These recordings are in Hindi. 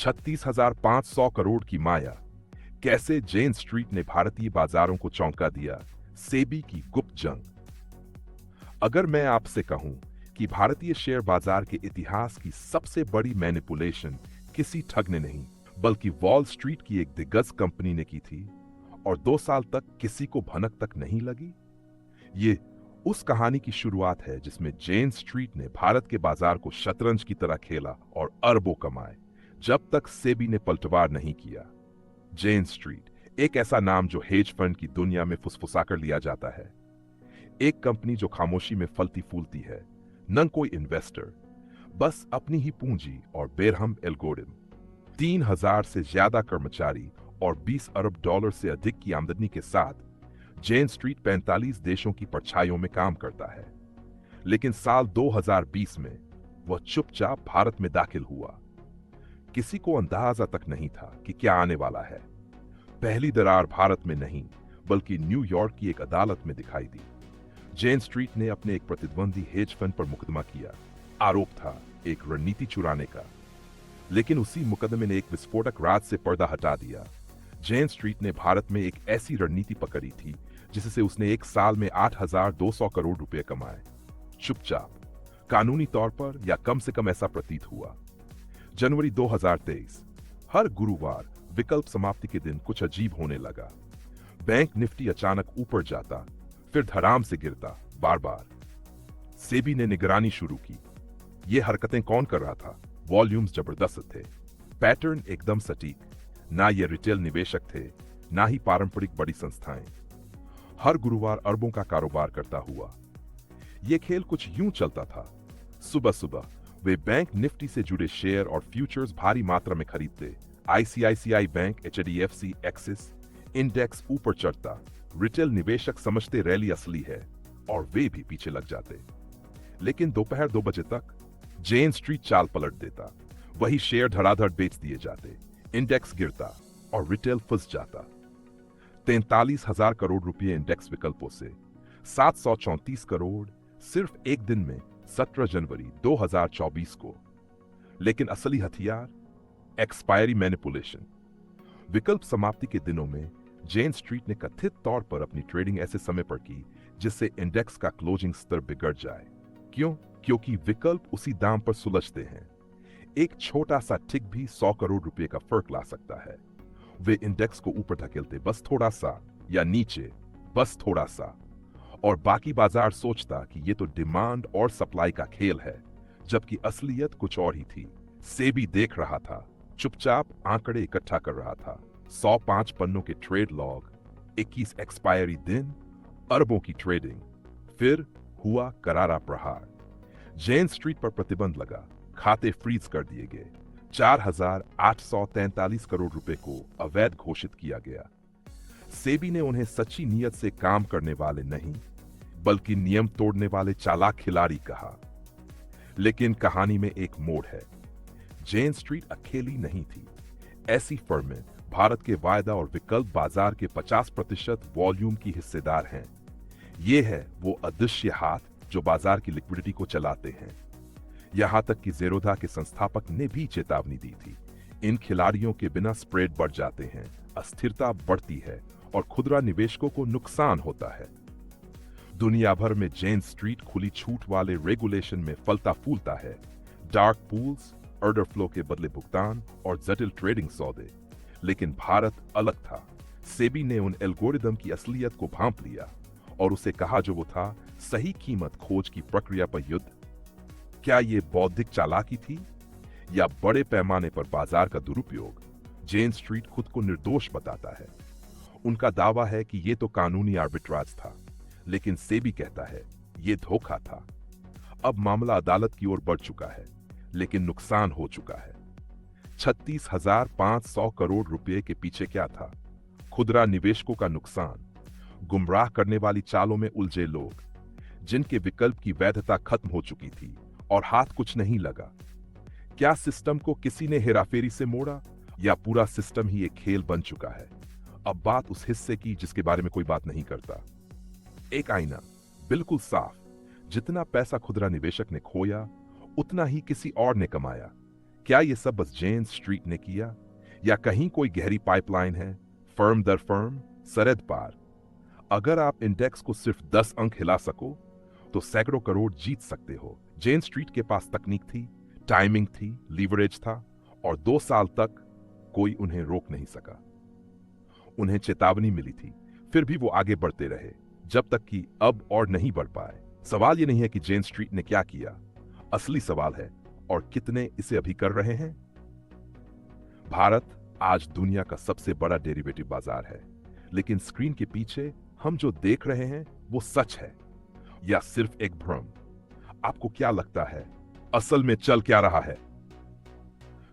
36,500 करोड़ की माया। कैसे जेन स्ट्रीट ने भारतीय बाजारों को चौंका दिया। सेबी की गुप्त जंग। अगर मैं आपसे कहूं कि भारतीय शेयर बाजार के इतिहास की सबसे बड़ी मैनिपुलेशन किसी ठग ने नहीं बल्कि वॉल स्ट्रीट की एक दिग्गज कंपनी ने की थी और 2 साल तक किसी को भनक तक नहीं लगी, ये उस कहानी की शुरुआत है जिसमें जेन स्ट्रीट ने भारत के बाजार को शतरंज की तरह खेला और अरबों कमाए जब तक सेबी ने पलटवार नहीं किया। जेन स्ट्रीट एक ऐसा नाम जो हेज फंड की दुनिया में फुसफुसाकर लिया जाता है। एक कंपनी जो खामोशी में फलती फूलती है, न कोई इन्वेस्टर, बस अपनी ही पूंजी और बेरहम एल्गोरिथम। 3,000 से ज्यादा कर्मचारी और 20 अरब डॉलर से अधिक की आमदनी के साथ जेन स्ट्रीट 45 देशों की परछाइयों में काम करता है। लेकिन साल 2020 में वह चुपचाप भारत में दाखिल हुआ। किसी को अंदाजा तक नहीं था कि क्या आने वाला है। पहली दरार भारत में नहीं बल्कि न्यूयॉर्क की एक अदालत में दिखाई दी। जेन स्ट्रीट ने अपने एक प्रतिद्वंदी हेज फंड पर मुकदमा किया। आरोप था एक रणनीति चुराने का। लेकिन उसी मुकदमे ने एक विस्फोटक राज से पर्दा हटा दिया। जेन स्ट्रीट ने भारत में एक ऐसी रणनीति पकड़ी थी जिससे उसने एक साल में 8,200 करोड़ रुपए कमाए, चुपचाप, कानूनी तौर पर, या कम से कम ऐसा प्रतीत हुआ। जनवरी 2023, हर गुरुवार विकल्प समाप्ति के दिन कुछ अजीब होने लगा। बैंक निफ्टी अचानक ऊपर जाता, फिर धड़ाम से गिरता, बार बार। सेबी ने निगरानी शुरू की। ये हरकतें कौन कर रहा था? वॉल्यूम्स जबरदस्त थे, पैटर्न एकदम सटीक। ना ये रिटेल निवेशक थे, ना ही पारंपरिक बड़ी संस्थाएं। हर गुरुवार अरबों का कारोबार करता हुआ। यह खेल कुछ यूं चलता था। सुबह सुबह वे बैंक निफ्टी से जुड़े शेयर और फ्यूचर्स भारी मात्रा में खरीदते। ICICI bank, HDFC, axis, index ऊपर चढ़ता। रिटेल निवेशक समझते रैली असली है और वे भी पीछे लग जाते। लेकिन दोपहर 2 बजे तक जेन स्ट्रीट चाल पलट देता। वही शेयर धड़ाधड़ बेच दिए जाते, इंडेक्स गिरता और रिटेल फंस जाता। 43,000 करोड़ रुपए इंडेक्स विकल्पों से 734 करोड़ सिर्फ एक दिन में, 17 जनवरी 2024 को। लेकिन असली हथियार, एक्सपायरी मैनिपुलेशन। विकल्प समाप्ति के दिनों में जेन स्ट्रीट ने कथित तौर पर अपनी ट्रेडिंग ऐसे समय पर की जिससे इंडेक्स का क्लोजिंग स्तर बिगड़ जाए। क्यों? क्योंकि विकल्प उसी दाम पर सुलझते हैं। एक छोटा सा टिक भी 100 करोड़ रुपए का फर्क ला सकता है। वे इंडेक्स को ऊपर धकेलते बस थोड़ा सा, या नीचे बस थोड़ा सा, और बाकी बाजार सोचता कि ये तो डिमांड और सप्लाई का खेल है, जबकि असलियत कुछ और ही थी। सेबी देख रहा था, चुपचाप आंकड़े इकट्ठा कर रहा था। 105 पन्नों के ट्रेड लॉग, 21 एक्सपायरी दिन, अरबों की ट्रेडिंग। फिर हुआ करारा प्रहार। जेन स्ट्रीट पर प्रतिबंध लगा, खाते फ्रीज कर दिए गए। 4,843 करोड़ रुपए को अवैध घोषित किया गया। सेबी ने उन्हें सच्ची नीयत से काम करने वाले नहीं बल्कि नियम तोड़ने वाले चालाक खिलाड़ी कहा। लेकिन कहानी में एक मोड़ है। जेन स्ट्रीट अकेली नहीं थी। ऐसी फर्में भारत के वायदा और विकल्प बाजार के 50% वॉल्यूम की हिस्सेदार हैं। ये है वो अदृश्य हाथ जो बाजार की लिक्विडिटी को चलाते हैं। यहां तक कि ज़ेरोधा के संस्थापक ने भी चेतावनी दी थी, इन खिलाड़ियों के बिना स्प्रेड बढ़ जाते हैं, अस्थिरता बढ़ती है और खुदरा निवेशकों को नुकसान होता है। दुनिया भर में जेन स्ट्रीट खुली छूट वाले रेगुलेशन में फलता फूलता है। डार्क पूल्स, ऑर्डर फ्लो के बदले भुगतान और जटिल ट्रेडिंग सौदे। लेकिन भारत अलग था। सेबी ने उन एल्गोरिदम की असलियत को भांप लिया और उसे कहा जो वो था, सही कीमत खोज की प्रक्रिया पर युद्ध। क्या ये बौद्धिक चालाकी थी या बड़े पैमाने पर बाजार का दुरुपयोग? जेन स्ट्रीट खुद को निर्दोष बताता है। उनका दावा है कि ये तो कानूनी आर्बिट्राज था, लेकिन सेबी कहता है ये धोखा था। अब मामला अदालत की ओर बढ़ चुका है, लेकिन नुकसान हो चुका है। 36,500 करोड़ रुपए के पीछे क्या था? खुदरा निवेशकों का नुकसान, गुमराह करने वाली चालों में उलझे लोग, जिनके विकल्प की वैधता खत्म हो चुकी थी और हाथ कुछ नहीं लगा। क्या सिस्टम को किसी ने हेराफेरी से मोड़ा या पूरा सिस्टम ही एक खेल बन चुका है? अब बात उस हिस्से की जिसके बारे में कोई बात नहीं करता। एक आईना, बिल्कुल साफ। जितना पैसा खुदरा निवेशक ने खोया, उतना ही किसी और ने कमाया। क्या ये सब बस जेन स्ट्रीट ने किया या कहीं कोई गहरी पाइपलाइन है, फर्म दर फर्म, सरहद पार? अगर आप इंडेक्स को सिर्फ 10 अंक हिला सको तो सैकड़ों करोड़ जीत सकते हो। जेन स्ट्रीट के पास तकनीक थी, टाइमिंग थी, लीवरेज था और 2 साल तक कोई उन्हें रोक नहीं सका। उन्हें चेतावनी मिली थी, फिर भी वो आगे बढ़ते रहे, जब तक कि अब और नहीं बढ़ पाए। सवाल ये नहीं है कि जेन स्ट्रीट ने क्या किया, असली सवाल है और कितने इसे अभी कर रहे हैं। भारत आज दुनिया का सबसे बड़ा डेरिवेटिव बाजार है, लेकिन स्क्रीन के पीछे हम जो देख रहे हैं वो सच है या सिर्फ एक भ्रम? आपको क्या लगता है, असल में चल क्या रहा है?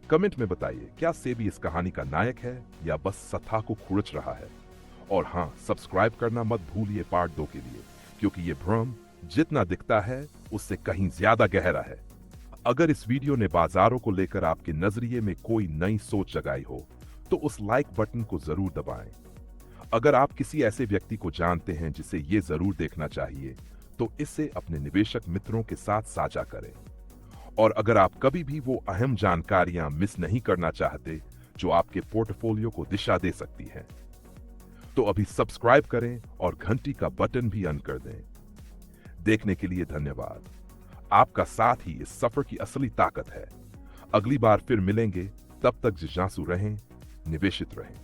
कमेंट में बताइए, क्या सेबी इस कहानी का नायक है या बस सत्ता को खुरच रहा है? और हाँ, सब्सक्राइब करना मत भूलिए पार्ट 2 के लिए, क्योंकि ये भ्रम जितना दिखता है उससे कहीं ज्यादा गहरा है। अगर इस वीडियो ने बाजारों को लेकर आपके नजरिए में कोई नई सोच जगाई हो तो उस लाइक बटन को जरूर दबाएं। अगर आप किसी ऐसे व्यक्ति को जानते हैं जिसे ये जरूर देखना चाहिए तो इसे अपने निवेशक मित्रों के साथ साझा करें। और अगर आप कभी भी वो अहम जानकारियां मिस नहीं करना चाहते जो आपके पोर्टफोलियो को दिशा दे सकती हैं, तो अभी सब्सक्राइब करें और घंटी का बटन भी ऑन कर दें। देखने के लिए धन्यवाद। आपका साथ ही इस सफर की असली ताकत है। अगली बार फिर मिलेंगे, तब तक जिज्ञासु रहें, निवेशित रहें।